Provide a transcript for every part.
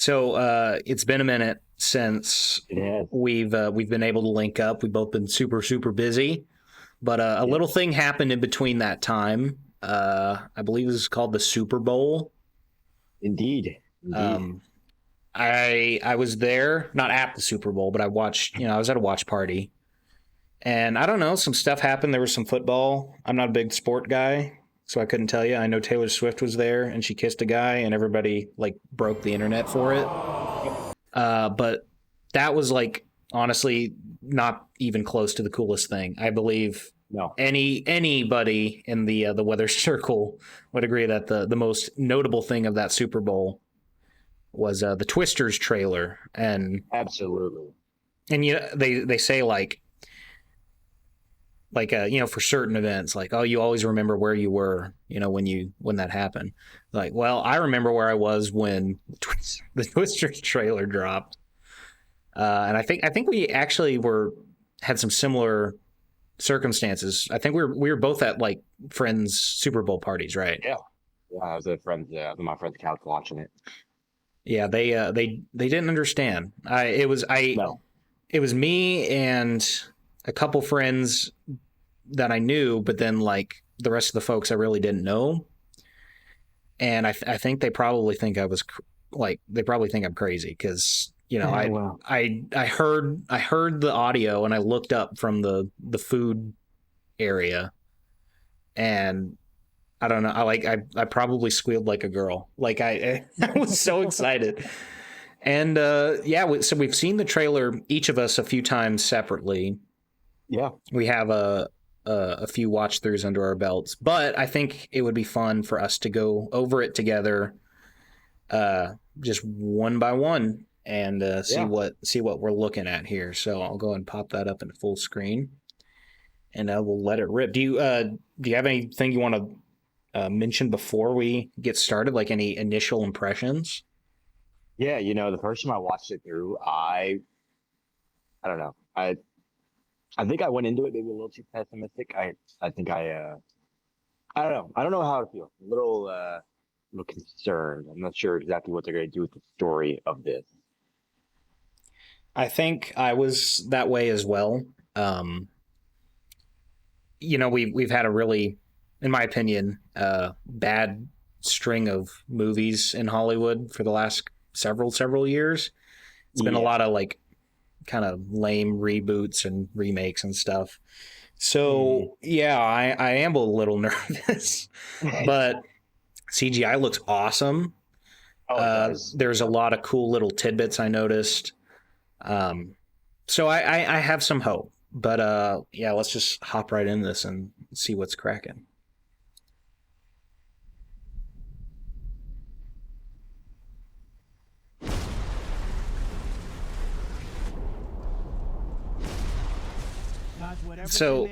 So it's been a minute since Yeah. we've been able to link up. We've both been super busy, but a Yeah. little thing happened in between that time. I believe this is called the Super Bowl. Indeed. Indeed. Um, I was there, not at the Super Bowl, but I watched. I was at a watch party, and I don't know, some stuff happened. There was some football. I'm not a big sport guy, so I couldn't tell you. I know Taylor Swift was there, and she kissed a guy, and everybody like broke the internet for it. But that was like honestly not even close to the coolest thing. I believe No. anybody in the weather circle would agree that the most notable thing of that Super Bowl was the Twisters trailer, Absolutely. and they say for certain events, like, oh, you always remember where you were, when that happened. Like, well, I remember where I was when the Twisters trailer dropped, and I think we actually had some similar circumstances. I think we were both at like friends' Super Bowl parties, right? Yeah. Yeah. I was at my friend's couch watching it. Yeah, they didn't understand. No. It was me and a couple friends that I knew, but then like the rest of the folks I really didn't know, and I think they probably think they probably think I'm crazy because Wow. I heard the audio and I looked up from the food area, and I don't know, I probably squealed like a girl, like I was so excited. And so we've seen the trailer, each of us, a few times separately. Yeah. We have a few watch throughs under our belts, but I think it would be fun for us to go over it together, just one by one, and see what we're looking at here. So I'll go ahead and pop that up into full screen, and we'll let it rip. Do you have anything you want to mention before we get started, like any initial impressions? Yeah. The first time I watched it through, I don't know. I think I went into it maybe a little too pessimistic. I think I don't know. I don't know how to feel. A little concerned. I'm not sure exactly what they're going to do with the story of this. I think I was that way as well. We've had a really, in my opinion, bad string of movies in Hollywood for the last several years. It's been a lot of like kind of lame reboots and remakes and stuff. So yeah, I am a little nervous, but CGI looks awesome. Oh, it does. There's a lot of cool little tidbits I noticed. So I have some hope, but yeah, let's just hop right in this and see what's cracking. So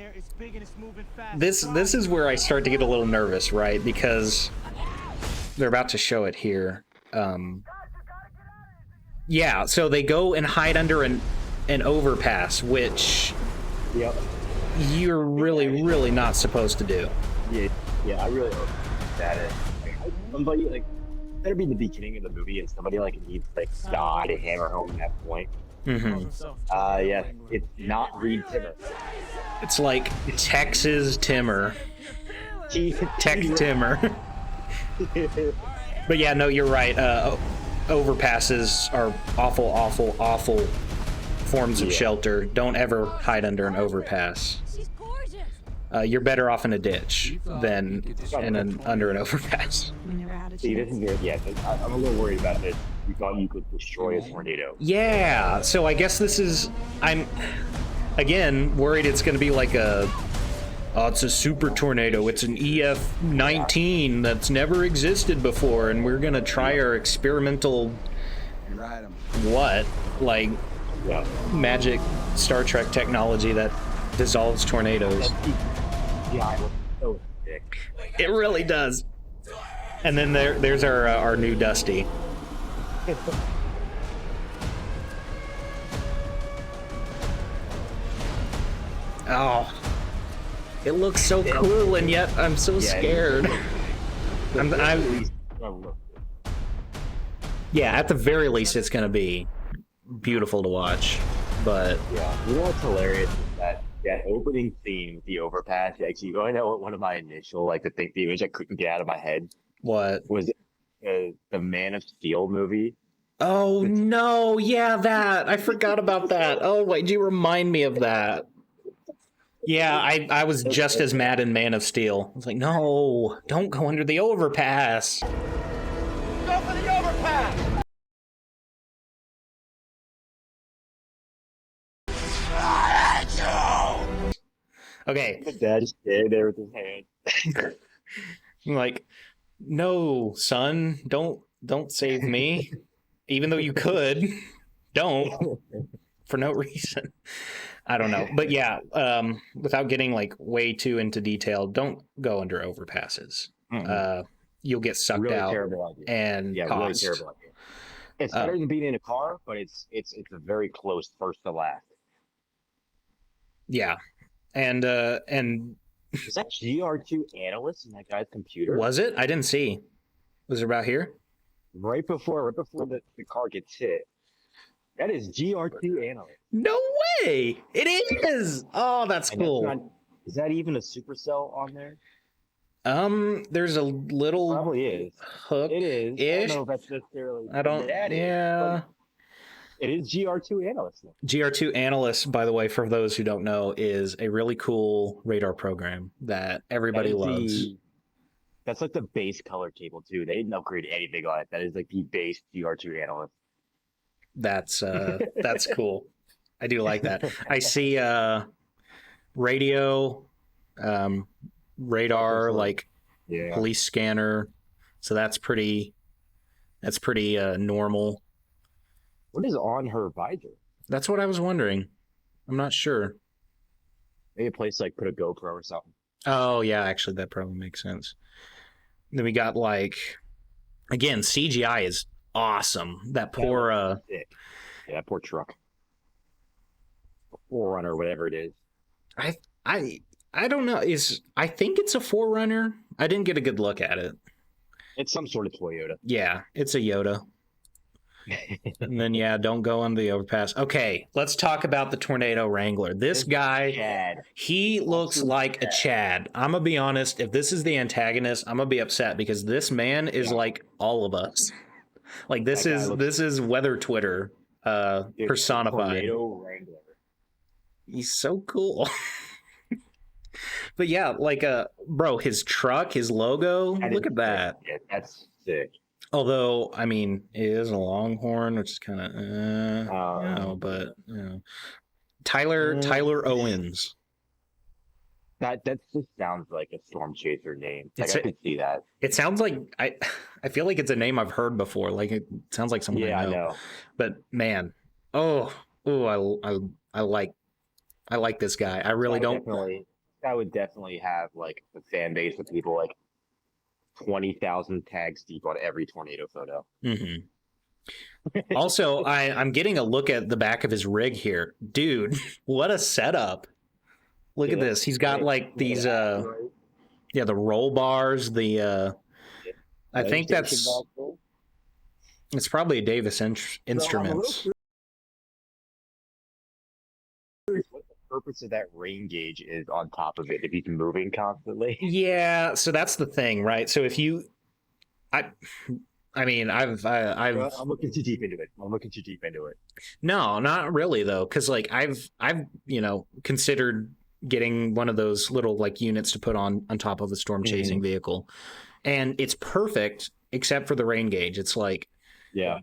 this is where I start to get a little nervous, right? Because they're about to show it here. Yeah, so they go and hide under an overpass, which Yep. you're really not supposed to do. Yeah. Yeah. I really hope that is somebody like better be in the beginning of the movie and somebody like needs like God to hammer home that point. Mm-hmm. Yeah. It's not Reed Timmer. It's like Texas Timmer. Tech Timmer. But yeah, no, you're right. Overpasses are awful forms of shelter. Don't ever hide under an overpass. You're better off in a ditch than under an overpass. See, this is good. Yeah, I'm a little worried about this. You thought you could destroy a tornado. Yeah, so I guess I'm again worried it's going to be like it's a super tornado. It's an EF-19 that's never existed before, and we're going to try our experimental magic Star Trek technology that dissolves tornadoes. Yeah, so sick. It really does. And then there's our new Dusty. Oh, it looks so cool, and yet I'm so scared. I'm Yeah, at the very least, it's going to be beautiful to watch. But Yeah, you know what's hilarious is that opening scene, the overpass. Actually, you know what one of my initial the image I couldn't get out of my head what? was the Man of Steel movie. Oh no, yeah, that. I forgot about that. Oh, wait, do you remind me of that? Yeah, I was just as mad in Man of Steel. I was like, no, don't go under the overpass. Go for the overpass! Okay, The dad just standing there with his hand. I'm like, no, son, don't save me. Even though you could, don't for no reason. I don't know, but yeah, without getting like way too into detail, don't go under overpasses. You'll get sucked Really out terrible idea. and Yeah, really tossed. terrible idea. It's better than being in a car, but it's a very close first to last. Yeah, and Is that GR2 analyst in that guy's computer? was it? I didn't see. Was it about here? Right before the car gets hit. That is GR2 analyst. No way! It is. Oh, that's And cool. is that even a supercell on there? There's a little Probably is. hook. It is. I Ish. don't know if that's necessarily. I don't. That is, Yeah. but it is GR2 analyst. GR2 Analyst, by the way, for those who don't know, is a really cool radar program that everybody loves. That's like the base color cable too. They didn't upgrade anything on it. That is like the base GR2 analyst. That's cool. I do like that. I see radio, radar, like Yeah. police scanner. So that's pretty normal. What is on her visor? That's what I was wondering. I'm not sure. Maybe a place like put a GoPro or something. Oh yeah, actually that probably makes sense. Then we got like, again, CGI is awesome. That poor Sick. Yeah, that poor truck. Forerunner, whatever it is. I don't know. I think it's a Forerunner. I didn't get a good look at it. It's some sort of Toyota. Yeah, it's a Yoda. And then yeah, don't go on the overpass. Okay, let's talk about the Tornado Wrangler. This guy, Chad. he looks like a Chad. I'm gonna be honest. If this is the antagonist, I'm gonna be upset because this man is like all of us. Like this is weather Twitter personified. Tornado Wrangler. He's so cool. But yeah, like bro, his truck, his logo, look at that. Yeah, that's sick. Although, I mean, it is a Longhorn, which is kind of, but you know, Tyler Owens. That just sounds like a Storm Chaser name. Like I could see that. It sounds like I feel like it's a name I've heard before. Like it sounds like someone I know. But man, I like this guy. I really don't. I would definitely have like a fan base of people like 20,000 tags deep on every tornado photo. Mm-hmm. Also, I'm getting a look at the back of his rig here, dude. What a setup! Look at this. He's got like these the roll bars. I think it's probably a Davis Instruments. What the purpose of that rain gauge is on top of it if he's moving constantly? Yeah, so that's the thing, right? So if you, I mean, I'm looking too deep into it. No, not really though, because like I've considered getting one of those little like units to put on top of a storm chasing vehicle, and it's perfect except for the rain gauge. It's like I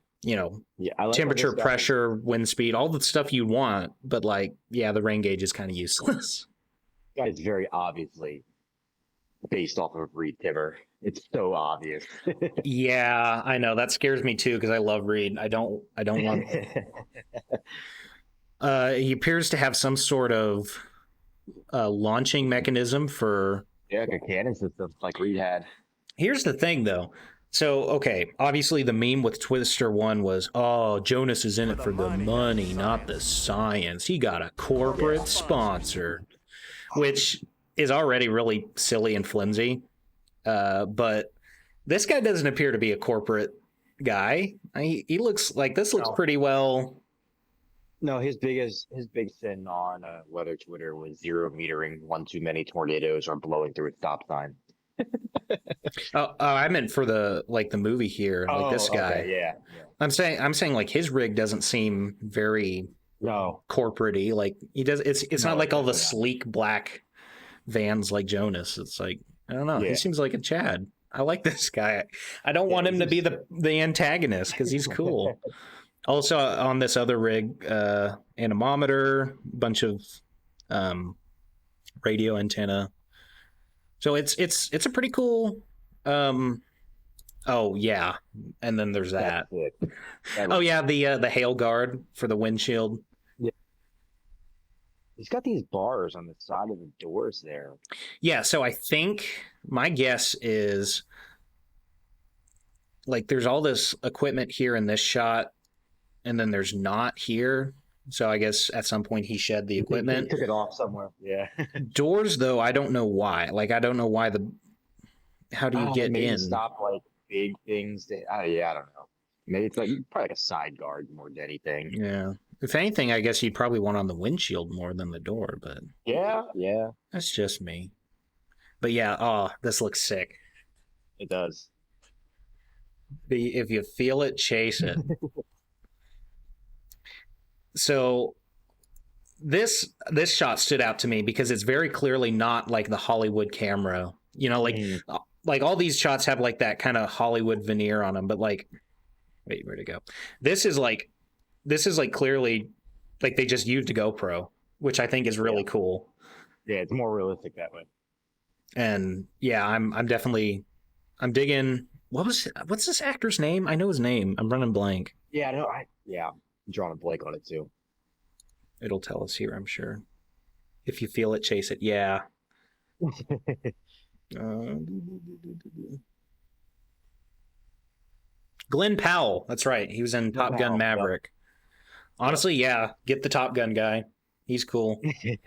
like temperature, pressure, wind speed, all the stuff you want, but like the rain gauge is kind of useless. It's very obviously based off of Reed Timmer. It's so obvious. Yeah, I know. That scares me too because I love Reed. I don't want. He appears to have some sort of launching mechanism for. Yeah, like a cannon system like Reed had. Here's the thing, though. So, okay, obviously the meme with Twister 1 was, oh, Jonas is in it for the money, not the science. He got a corporate sponsor, which is already really silly and flimsy. But this guy doesn't appear to be a corporate guy. He looks like this looks No, pretty well. no. His big sin on weather Twitter was zero metering one too many tornadoes or blowing through a stop sign. I meant for the movie here, like this Oh, guy. okay, yeah, yeah. I'm saying like his rig doesn't seem very No, corporate-y. Like he does. It's not no, like all the definitely not. sleek black vans like Jonas. It's like I don't know. He Yeah, seems like a Chad. I like this guy. I don't yeah. want He him to seems be chill. the antagonist because he's cool. Also on this other rig, anemometer, bunch of um, radio antenna. So it's a pretty cool. Oh yeah, and then there's That's that. it. That Oh looks yeah, sick. the hail guard for the windshield. Yeah. He's got these bars on the side of the doors there. Yeah, so I think my guess is like there's all this equipment here in this shot, and then there's not here. So I guess at some point he shed the He equipment. took it off somewhere. Yeah. Doors though, I don't know why. Like I don't know why the how do you get Maybe in? stop like big things. Yeah, I don't know. Maybe it's like probably like a side guard more than anything. Yeah. If anything, I guess you'd probably want on the windshield more than the door, but Yeah, yeah, that's just me. But yeah, oh, this looks sick. it does. If you feel it, chase it. So this shot stood out to me because it's very clearly not like the Hollywood camera. You know, Mm. like all these shots have like that kind of Hollywood veneer on them, but like wait, where'd it go? This is like clearly like they just used a GoPro, which I think is Yeah, really cool. yeah, it's more realistic that way. And yeah, I'm digging what's this actor's name? I know his name. I'm running blank. Yeah, no, yeah, I'm drawing a blank on it too. It'll tell us here, I'm sure. If you feel it, chase it. Yeah. Uh, Glenn Powell. That's right. He was in Top Gun Wow, yep, Maverick. Honestly, yeah, get the Top Gun guy. He's cool. yep.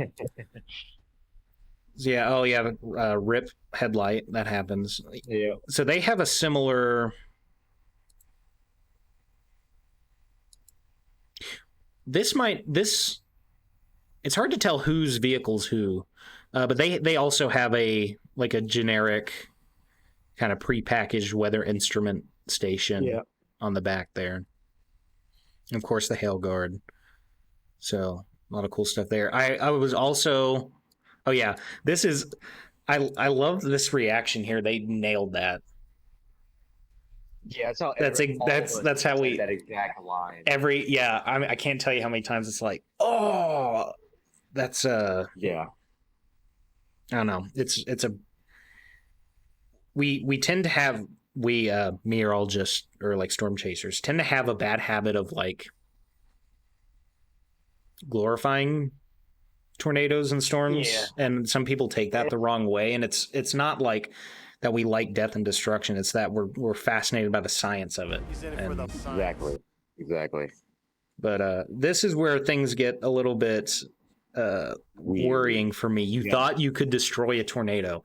Yeah. Oh, yeah. Rip headlight. That happens. Yeah. So they have a similar. This. It's hard to tell whose vehicle's who, but they also have a like a generic kind of prepackaged weather instrument station Yeah. on the back there. And of course, the hail guard. So a lot of cool stuff there. I was also. Oh yeah, this is. I love this reaction here. They nailed that. Yeah, that's how That's all of us that's how said we that exact line. yeah. I can't tell you how many times it's like, oh, that's Yeah. I don't know. It's a we tend to have meteorologists or like storm chasers tend to have a bad habit of like glorifying tornadoes and storms, Yeah. and some people take that the wrong way, and it's not like that we like death and destruction. It's that we're fascinated by the science of it. He's in it for And the science. Exactly. Exactly. but this is where things get a little bit Weird. worrying for me. You Yeah. thought you could destroy a tornado.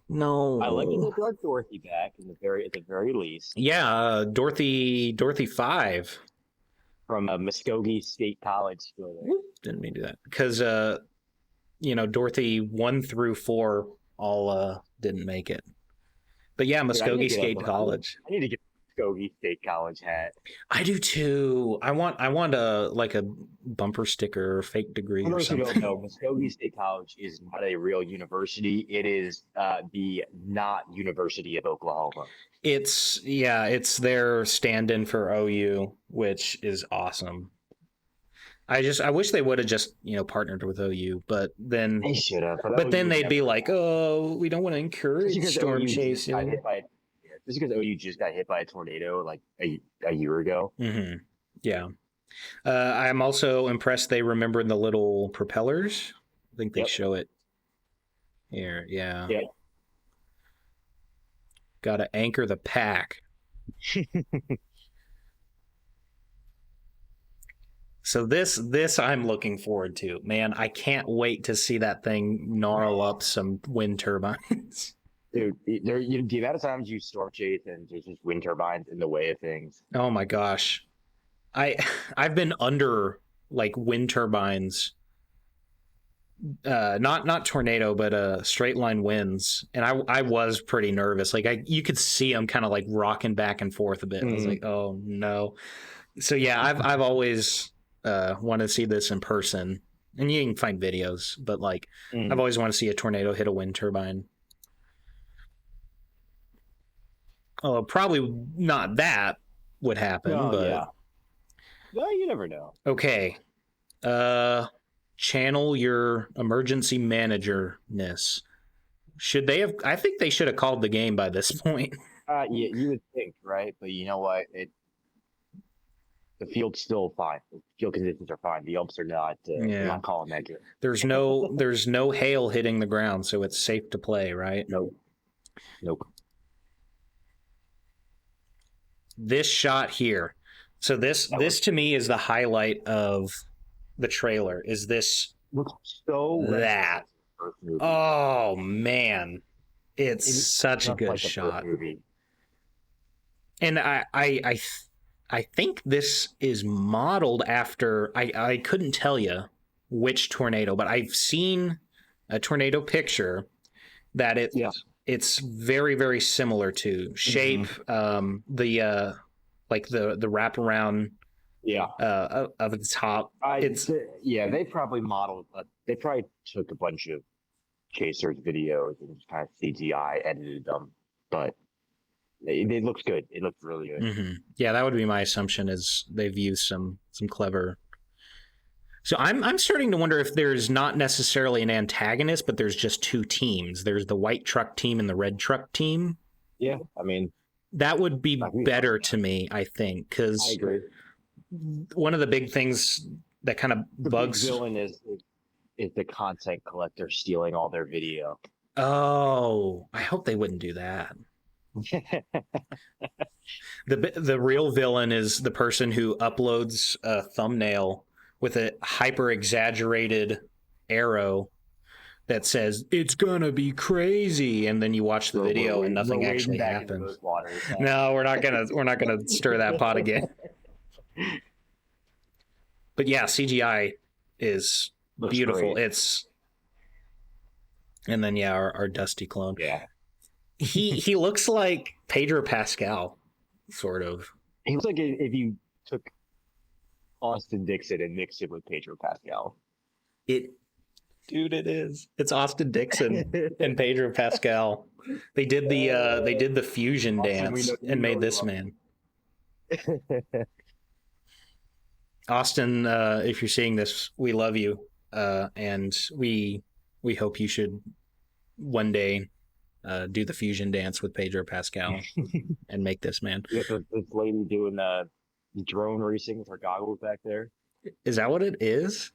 No. I like that they brought Dorothy back at the very least Yeah, Dorothy 5. from Muskogee State College school. There. Didn't mean to do that. Because Dorothy 1 through 4 all didn't make it. But yeah, Dude, I need Muskogee to get State one. College. I need to get a Muskogee State College hat. I do too. I want a like a bumper sticker or fake degree For or those who don't something. know, Muskogee State College is not a real university. It is the not University of Oklahoma. It's their stand-in for OU, which is awesome. I wish they would have just partnered with OU, but then They should have. they'd be like, oh, we don't want to encourage storm chasing. Just because OU just got hit by a tornado like a year ago. Mm-hmm. Yeah. I'm also impressed they remembered the little propellers. I think they Yep. show it here. Yeah. Yeah. Got to anchor the pack. So this I'm looking forward to. Man, I can't wait to see that thing gnarl up some wind turbines. Dude, the amount of times you storm chase and there's just wind turbines in the way of things. Oh my gosh. I I've been under like wind turbines, not tornado, but straight line winds, and I was pretty nervous. Like you could see them kind of like rocking back and forth a bit. I was like, oh no. So yeah, I've always wanted to see this in person, and you can find videos, but like I've always wanted to see a tornado hit a wind turbine. Oh, probably not that would happen, but yeah. Well, you never know. okay. Channel your emergency managerness. Should they have? I think they should have called the game by this point. Yeah, you would think, right? But you know what? The field's still fine. The field conditions are fine. The umps are not. Yeah. Not calling that game. There's no hail hitting the ground, so it's safe to play, right? Nope. This shot here. So this to me is the highlight of the trailer. Is this looks so that? Oh man, it's such a good shot. And I think this is modeled after. I couldn't tell you which tornado, but I've seen a tornado picture that it's very, very similar to shape, the like the wraparound of the top. They probably modeled. They probably took a bunch of chasers videos and just kind of CGI edited them, but it looks good. It looks really good. Mm-hmm. Yeah, that would be my assumption. Is they've used some clever. So I'm starting to wonder if there's not necessarily an antagonist, but there's just two teams. There's the white truck team and the red truck team. Yeah, I mean, that would be better to me, I think, because I agree. One of the big things that kind of bugs the villain is the content collector stealing all their video. Oh, I hope they wouldn't do that. The real villain is the person who uploads a thumbnail with a hyper exaggerated arrow that says it's gonna be crazy, and then you watch the video and nothing actually happens. No, we're not gonna stir that pot again. But yeah, CGI is looks beautiful. Great. And then our Dusty clone. Yeah, he looks like Pedro Pascal, sort of. He looks like if you took Austin Dixon and mixed it with Pedro Pascal. Dude, it is. It's Austin Dixon and Pedro Pascal. They did the fusion dance and made this man. Austin, if you're seeing this, we love you, and we hope you should one day do the fusion dance with Pedro Pascal and make this man. Yeah, this lady doing drone racing with her goggles back there. Is that what it is?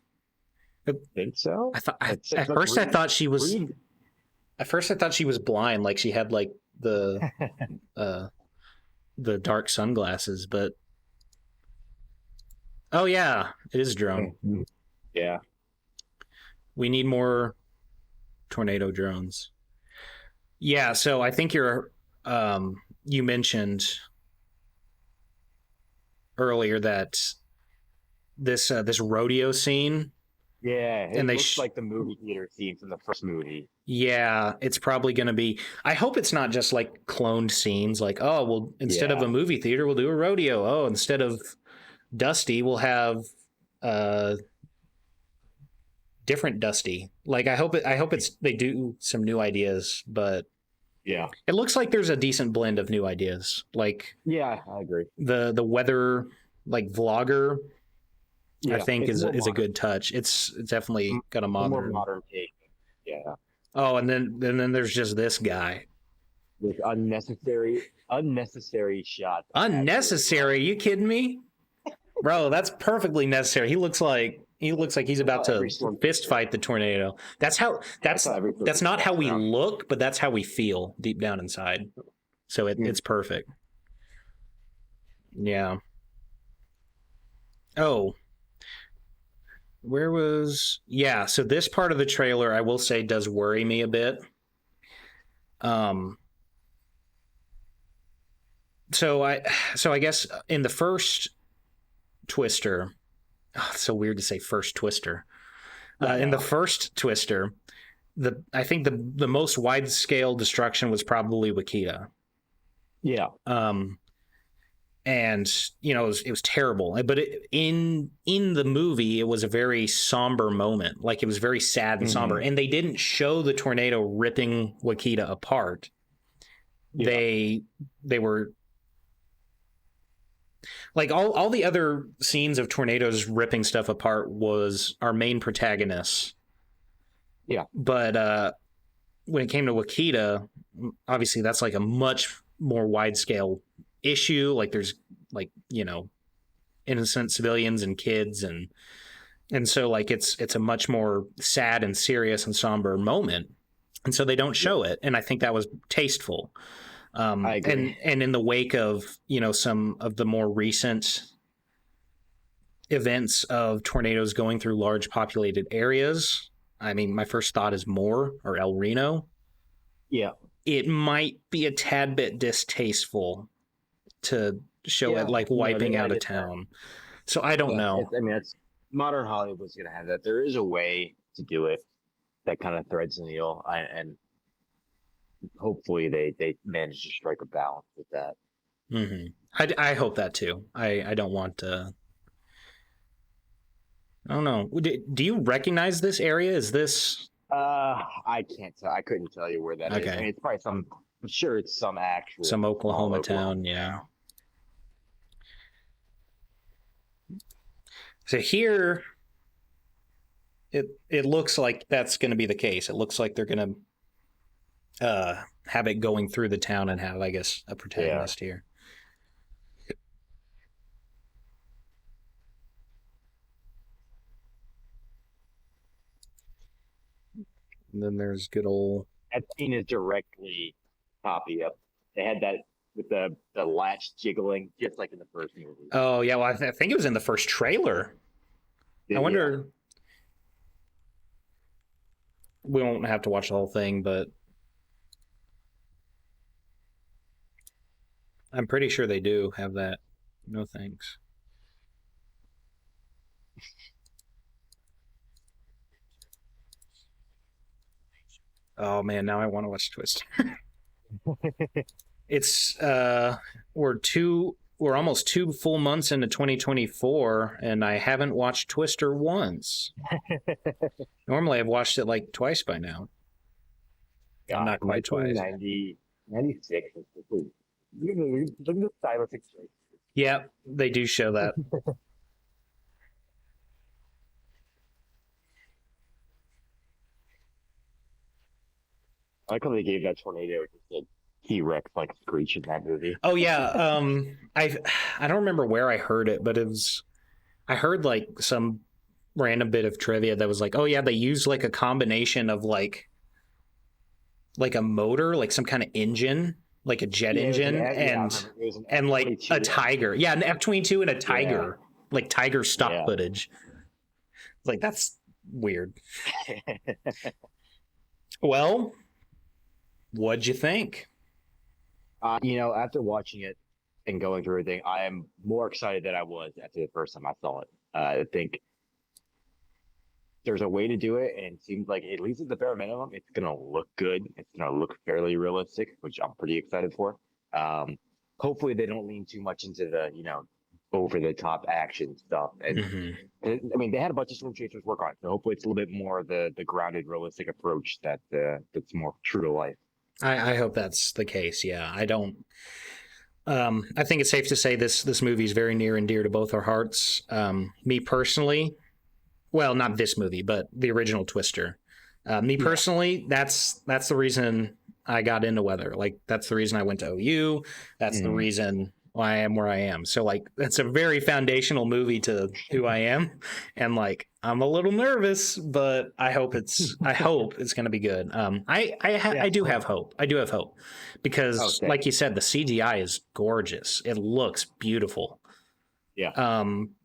I think so. At first I thought she was blind, like she had like the dark sunglasses, but oh yeah, it is drone. Yeah. We need more tornado drones. Yeah, so I think you mentioned earlier that this rodeo scene. Yeah, it looks like the movie theater scene from the first movie. Yeah, it's probably going to be. I hope it's not just like cloned scenes. Like, oh, well, instead of a movie theater, we'll do a rodeo. Oh, instead of Dusty, we'll have different Dusty. Like, I hope they do some new ideas, but yeah, it looks like there's a decent blend of new ideas. Like, yeah, I agree. The weather like vlogger. Yeah, I think is a good touch. It's definitely got a more modern take. Yeah. Oh, and then there's just this guy. With unnecessary shots. Unnecessary? You kidding me? Bro, that's perfectly necessary. He looks like he's about to fist fight the tornado. That's not how we look, but that's how we feel deep down inside. So it's perfect. Yeah. Oh. So this part of the trailer, I will say, does worry me a bit. Um, so I guess in the first Twister, it's so weird to say first Twister. In the first Twister, I think the most wide scale destruction was probably Wakita. Yeah. And it was terrible. But in the movie, it was a very somber moment. Like, it was very sad and somber. And they didn't show the tornado ripping Wakita apart. Yeah. They were like, all the other scenes of tornadoes ripping stuff apart was our main protagonists. Yeah. But when it came to Wakita, obviously that's like a much more wide scale issue. Like, there's innocent civilians and kids, and so like it's a much more sad and serious and somber moment, and so they don't show it, and I think that was tasteful. I agree. And in the wake of some of the more recent events of tornadoes going through large populated areas, I mean, my first thought is Moore or El Reno. Yeah. It might be a tad bit distasteful to show it like wiping out a town. So I don't know. It's modern Hollywood's going to have that. There is a way to do it that kind of threads the needle, and hopefully they manage to strike a balance with that. I hope that too. I don't want to. I don't know. Do you recognize this area? Is this? I can't tell. I couldn't tell you where that is. I mean, it's probably some. I'm sure it's some Oklahoma town. Yeah. So here, it looks like that's going to be the case. It looks like they're going to have it going through the town and have, I guess, a protagonist here. And then there's good old. That scene is directly copy of. They had that with the latch jiggling, just like in the first movie. Oh yeah, well I think it was in the first trailer. I wonder. We won't have to watch the whole thing, but I'm pretty sure they do have that. No thanks. Oh man, now I want to watch Twist. It's we're almost 2 full months into 2024, and I haven't watched Twister once. Normally I've watched it like twice by now. God, not quite twice. 96. Look at the stylistic choice. Yeah, they do show that. I like how they gave that tornado just a T-Rex like screech in that movie. Oh yeah, I don't remember where I heard it, but I heard like some random bit of trivia that was like, oh yeah, they used like a combination of like a motor, like some kind of engine, like a jet engine, and like a Tiger. Yeah, an F-22 and a Tiger, like Tiger stock footage. Like, that's weird. Well, what'd you think? After watching it and going through everything, I am more excited than I was after the first time I saw it. I think there's a way to do it, and it seems like, at least at the bare minimum, it's going to look good. It's going to look fairly realistic, which I'm pretty excited for. Hopefully they don't lean too much into the, over-the-top action stuff. And I mean, they had a bunch of Storm Chasers work on it, so hopefully it's a little bit more the grounded, realistic approach that's more true to life. I hope that's the case. Yeah, I don't. I think it's safe to say this movie is very near and dear to both our hearts. Me personally, well, not this movie, but the original Twister. Me personally, that's the reason I got into Weather. Like, that's the reason I went to OU. That's the reason why I am where I am. So, like, that's a very foundational movie to who I am. And, like, I'm a little nervous, but I hope it's going to be good. I do have hope. I do have hope because, like you said, the CGI is gorgeous. It looks beautiful. Yeah.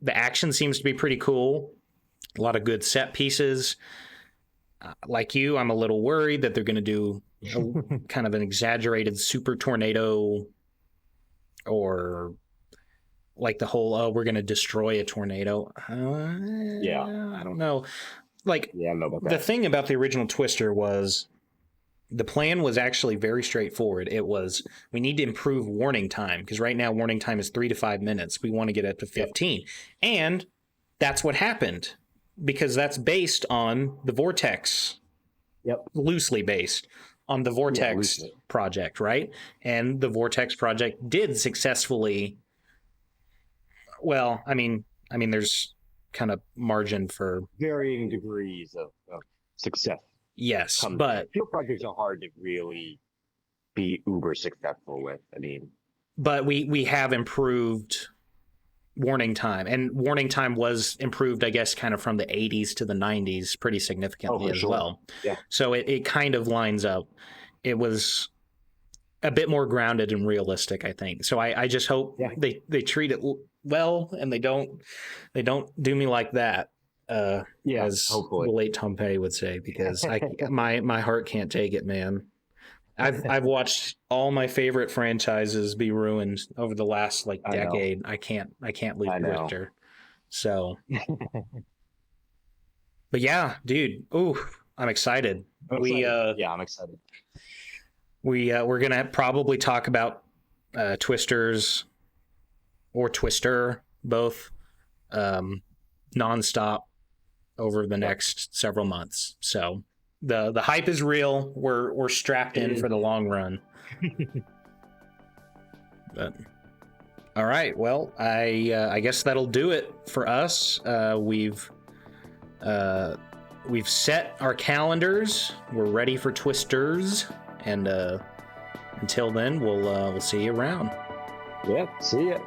The action seems to be pretty cool. A lot of good set pieces. Like you, I'm a little worried that they're going to do kind of an exaggerated super tornado, or like the whole we're going to destroy a tornado. I don't know. Like, Yeah, I don't know about the that. thing about the original Twister was the plan was actually very straightforward. It was, we need to improve warning time, because right now warning time is 3 to 5 minutes. We want to get it to 15. And that's what happened, because that's based on the Vortex, loosely based on the Vortex project, right? And the Vortex project did successfully. Well, I mean, there's kind of margin for Varying degrees of success. yes, but field projects are hard to really be uber successful with. I mean, but we have improved warning time, and warning time was improved, I guess, kind of from the 80s to the 90s pretty significantly as well. Yeah. So it kind of lines up. It was a bit more grounded and realistic, I think. So I just hope they treat it well, and they don't do me like that. As hopefully the late Tom Petty would say, because my heart can't take it, man. I've watched all my favorite franchises be ruined over the last decade. I can't leave Twister. So, but yeah, dude. Ooh, I'm excited. I'm excited. We're gonna probably talk about Twisters or Twister both nonstop over the next several months. So the hype is real. We're strapped in for the long run. But all right, well, I guess that'll do it for us. We've set our calendars. We're ready for Twisters, and until then, we'll see you around. Yeah, see ya.